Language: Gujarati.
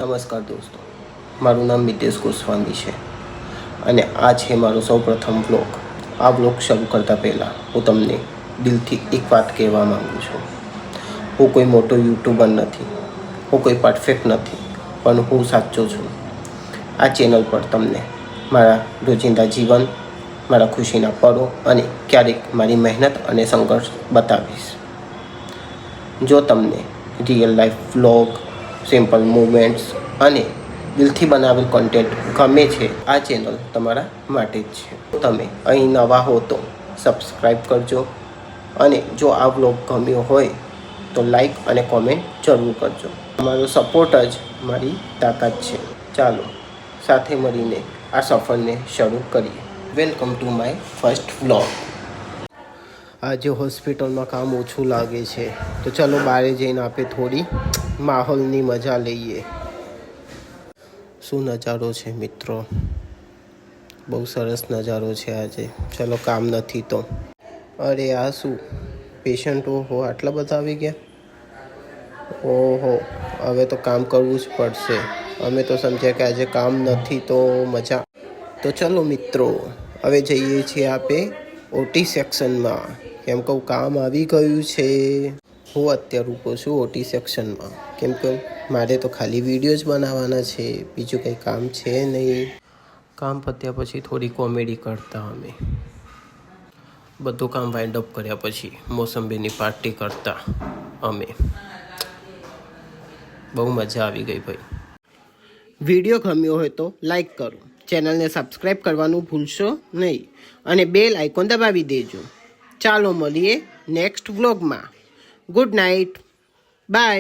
નમસ્કાર દોસ્તો, મારું નામ મિતેશ ગોસ્વામી છે અને આ છે મારો સૌપ્રથમ વ્લોગ. આ વ્લોગ શરૂ કરતાં પહેલાં હું તમને દિલથી એક વાત કહેવા માગું છું. હું કોઈ મોટો યુટ્યુબર નથી, હું કોઈ પરફેક્ટ નથી, પણ હું સાચો છું. આ ચેનલ પર તમને મારા રોજિંદા જીવન, મારા ખુશીના પળો અને ક્યારેક મારી મહેનત અને સંઘર્ષ બતાવીશ. જો તમને real life vlog, simple moments અને દિલથી બનાવેલ કોન્ટેન્ટ ગમે છે, આ ચેનલ તમારા માટે જ છે. તમે અહીં નવા હો તો સબસ્ક્રાઈબ કરજો અને જો આ વ્લોગ ગમ્યો હોય તો લાઈક અને કોમેન્ટ જરૂર કરજો. તમારો સપોર્ટ જ મારી તાકાત છે. ચાલો સાથે મળીને આ સફરને શરૂ કરીએ. Welcome to my first vlog. આજે હોસ્પિટલમાં કામ ઓછું લાગે છે તો ચાલો બહાર જઈને આપણે થોડી માહોલની મજા લઈએ. શું નજારો છે મિત્રો, બહુ સરસ નજારો છે આજે. ચલો કામ નથી તો. અરે આ શું પેશન્ટો હો આટલા બધા આવી ગયા? ઓહો, હવે તો કામ કરવું જ પડશે. અમે તો સમજ્યા કે આજે કામ નથી તો મજા. તો ચલો મિત્રો, હવે જઈએ છીએ આપણે ઓટી સેક્શનમાં. કેમ કે કામ આવી ગયું છે. હું અત્યારે ઊભો છું ઓટી સેક્શનમાં, કેમ કે મારે તો ખાલી વિડીયો જ બનાવવાના છે, બીજું કંઈ કામ છે નહીં. કામ પત્યા પછી થોડી કોમેડી કરતા અમે. બધું કામ વાઇન્ડ અપ કર્યા પછી મોસંબીની પાર્ટી કરતા અમે. બહુ મજા આવી ગઈ ભાઈ. વિડીયો ગમ્યો હોય તો લાઈક કરો, ચેનલને સબસ્ક્રાઈબ કરવાનું ભૂલશો નહીં અને બેલ આઇકોન દબાવી દેજો. ચાલો મળીએ નેક્સ્ટ વ્લોગમાં. Good night, by.